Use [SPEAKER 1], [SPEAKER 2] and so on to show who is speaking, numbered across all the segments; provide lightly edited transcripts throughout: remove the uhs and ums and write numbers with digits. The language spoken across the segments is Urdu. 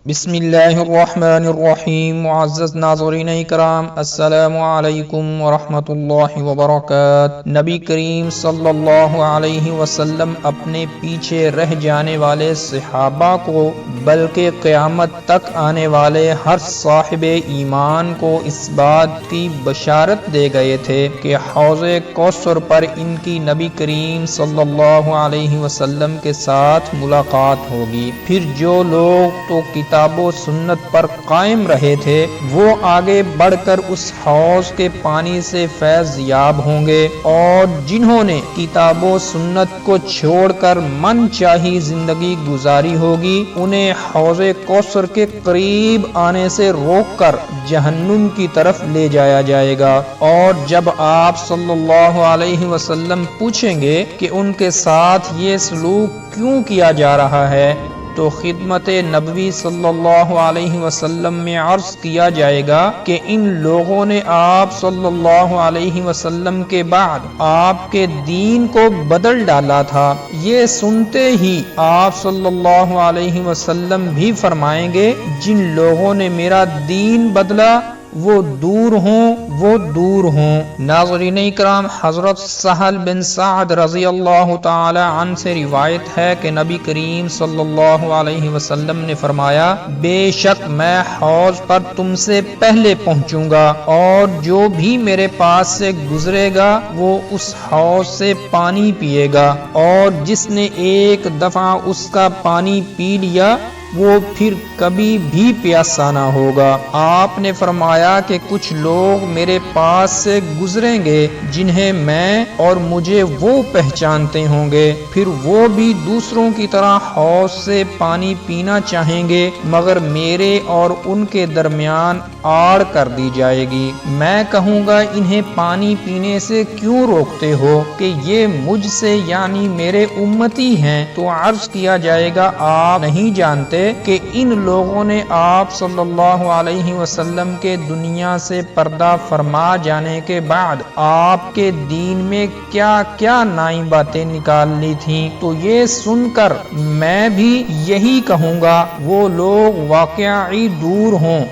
[SPEAKER 1] بسم اللہ الرحمن الرحیم۔ معزز ناظرین اکرام، السلام علیکم ورحمۃ اللہ وبرکاتہ۔ نبی کریم صلی اللہ علیہ وسلم اپنے پیچھے رہ جانے والے صحابہ کو بلکہ قیامت تک آنے والے ہر صاحب ایمان کو اس بات کی بشارت دے گئے تھے کہ حوض کوثر پر ان کی نبی کریم صلی اللہ علیہ وسلم کے ساتھ ملاقات ہوگی۔ پھر جو لوگ تو کتاب و سنت پر قائم رہے تھے وہ آگے بڑھ کر اس حوض کے پانی سے فیض یاب ہوں گے، اور جنہوں نے کتاب و سنت کو چھوڑ کر من چاہی زندگی گزاری ہوگی انہیں حوض کوثر کے قریب آنے سے روک کر جہنم کی طرف لے جایا جائے گا۔ اور جب آپ صلی اللہ علیہ وسلم پوچھیں گے کہ ان کے ساتھ یہ سلوک کیوں کیا جا رہا ہے تو خدمت نبوی صلی اللہ علیہ وسلم میں عرض کیا جائے گا کہ ان لوگوں نے آپ صلی اللہ علیہ وسلم کے بعد آپ کے دین کو بدل ڈالا تھا۔ یہ سنتے ہی آپ صلی اللہ علیہ وسلم بھی فرمائیں گے جن لوگوں نے میرا دین بدلا وہ دور ہوں۔ ناظرین اکرام، حضرت سہل بن سعد رضی اللہ تعالی عنہ سے روایت ہے کہ نبی کریم صلی اللہ علیہ وسلم نے فرمایا، بے شک میں حوض پر تم سے پہلے پہنچوں گا، اور جو بھی میرے پاس سے گزرے گا وہ اس حوض سے پانی پیے گا، اور جس نے ایک دفعہ اس کا پانی پی لیا وہ پھر کبھی بھی پیاسا نہ ہوگا۔ آپ نے فرمایا کہ کچھ لوگ میرے پاس سے گزریں گے جنہیں میں اور مجھے وہ پہچانتے ہوں گے، پھر وہ بھی دوسروں کی طرح حوض سے پانی پینا چاہیں گے مگر میرے اور ان کے درمیان آڑ کر دی جائے گی۔ میں کہوں گا انہیں پانی پینے سے کیوں روکتے ہو کہ یہ مجھ سے یعنی میرے امتی ہیں؟ تو عرض کیا جائے گا آپ نہیں جانتے کہ ان لوگوں نے آپ صلی اللہ علیہ وسلم کے دنیا سے پردہ فرما جانے کے بعد آپ کے دین میں کیا کیا نئی باتیں نکال لی تھیں۔ تو یہ سن کر میں بھی یہی کہوں گا وہ لوگ واقعی دور ہوں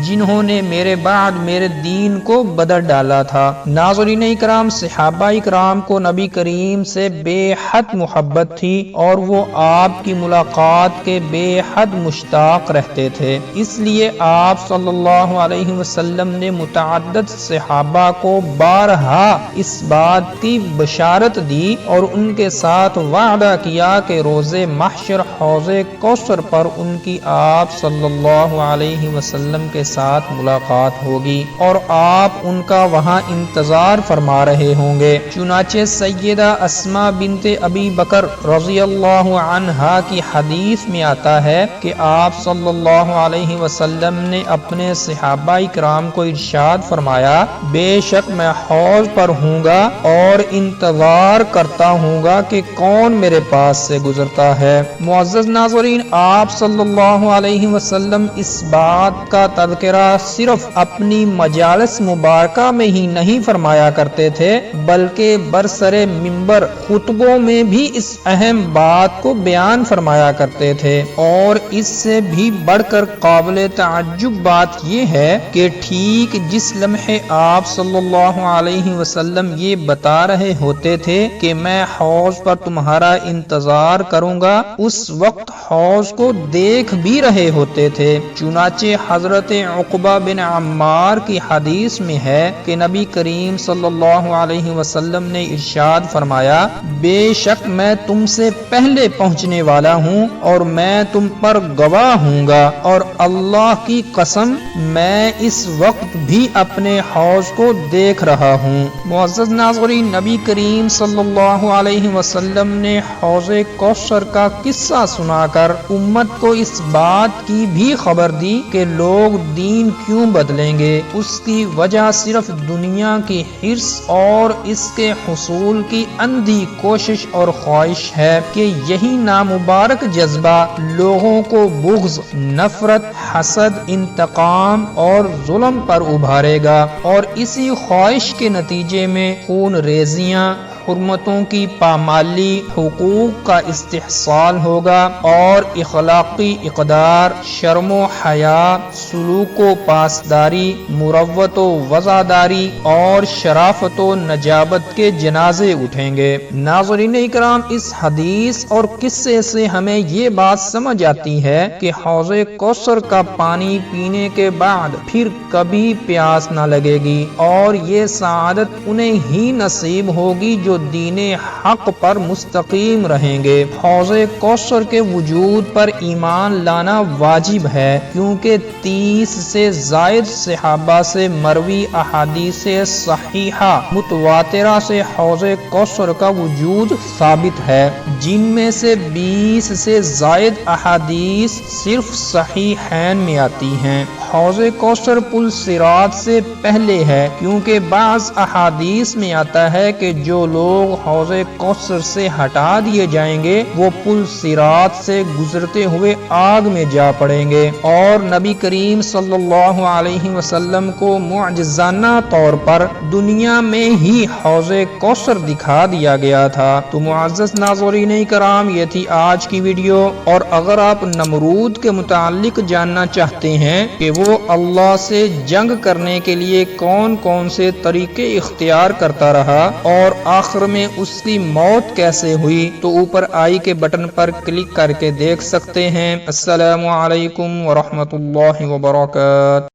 [SPEAKER 1] جنہوں نے میرے بعد میرے دین کو بدل ڈالا تھا۔ ناظرین اکرام، صحابہ اکرام کو نبی کریم سے بے حد محبت تھی اور وہ آپ کی ملاقات کے بے حد مشتاق رہتے تھے، اس لیے آپ صلی اللہ علیہ وسلم نے متعدد صحابہ کو بارہا اس بات کی بشارت دی اور ان کے ساتھ وعدہ کیا کہ روز محشر حوض کوثر پر ان کی آپ صلی اللہ علیہ وسلم کے ساتھ ملاقات ہوگی اور آپ ان کا وہاں انتظار فرما رہے ہوں گے۔ چنانچہ سیدہ اسماء بنت ابی بکر رضی اللہ عنہا کی حدیث میں آتا ہے کہ آپ صلی اللہ علیہ وسلم نے اپنے صحابہ اکرام کو ارشاد فرمایا، بے شک میں حوض پر ہوں گا اور انتظار کرتا ہوں گا کہ کون میرے پاس سے گزرتا ہے۔ معزز ناظرین، آپ صلی اللہ علیہ وسلم اس بات کا تذکرہ صرف اپنی مجالس مبارکہ میں ہی نہیں فرمایا کرتے تھے بلکہ برسر منبر خطبوں میں بھی اس اہم بات کو بیان فرمایا کرتے تھے، اور اس سے بھی بڑھ کر قابل تعجب بات یہ ہے کہ ٹھیک جس لمحے آپ صلی اللہ علیہ وسلم یہ بتا رہے ہوتے تھے کہ میں حوض پر تمہارا انتظار کروں گا اس وقت حوض کو دیکھ بھی رہے ہوتے تھے۔ چنانچہ حضرت عقبہ بن عمار کی حدیث میں ہے کہ نبی کریم صلی اللہ علیہ وسلم نے ارشاد فرمایا، بے شک میں تم سے پہلے پہنچنے والا ہوں اور میں تم پر گواہ ہوں گا، اور اللہ کی قسم میں اس وقت بھی اپنے حوض کو دیکھ رہا ہوں۔ معزز ناظرین، نبی کریم صلی اللہ علیہ وسلم نے حوض کوثر کا قصہ سنا کر امت کو اس بات کی بھی خبر دی کہ لوگ دین کیوں بدلیں گے۔ اس کی وجہ صرف دنیا کی حرص اور اس کے حصول کی اندھی کوشش اور خواہش ہے کہ یہی نامبارک جذبہ لوگوں کو بغض، نفرت، حسد، انتقام اور ظلم پر ابھارے گا، اور اسی خواہش کے نتیجے میں خون ریزیاں، حرمتوں کی پامالی، حقوق کا استحصال ہوگا اور اخلاقی اقدار، شرم و حیا، سلوک و پاسداری، مروت و وفاداری اور شرافت و نجابت کے جنازے اٹھیں گے۔ ناظرین اکرام، اس حدیث اور قصے سے ہمیں یہ بات سمجھ آتی ہے کہ حوض کوثر کا پانی پینے کے بعد پھر کبھی پیاس نہ لگے گی، اور یہ سعادت انہیں ہی نصیب ہوگی جو دین حق پر مستقیم رہیں گے۔ حوض کوثر کے وجود پر ایمان لانا واجب ہے، کیونکہ 30 سے زائد صحابہ سے مروی احادیث صحیحہ متواترہ سے حوض کوثر کا وجود ثابت ہے، جن میں سے 20 سے زائد احادیث صرف صحیحین میں آتی ہیں۔ حوض کوثر پل صراط سے پہلے ہے، کیونکہ بعض احادیث میں آتا ہے کہ جو لوگ حوض کوثر سے ہٹا دیے جائیں گے وہ پل صراط سے گزرتے ہوئے آگ میں جا پڑیں گے، اور نبی کریم صلی اللہ علیہ وسلم کو معجزانہ طور پر دنیا میں ہی حوض کوثر دکھا دیا گیا تھا۔ تو معزز ناظرین کرام، یہ تھی آج کی ویڈیو، اور اگر آپ نمرود کے متعلق جاننا چاہتے ہیں کہ وہ اللہ سے جنگ کرنے کے لیے کون کون سے طریقے اختیار کرتا رہا اور آخر میں اس کی موت کیسے ہوئی، تو اوپر آئی کے بٹن پر کلک کر کے دیکھ سکتے ہیں۔ السلام علیکم ورحمۃ اللہ وبرکاتہ۔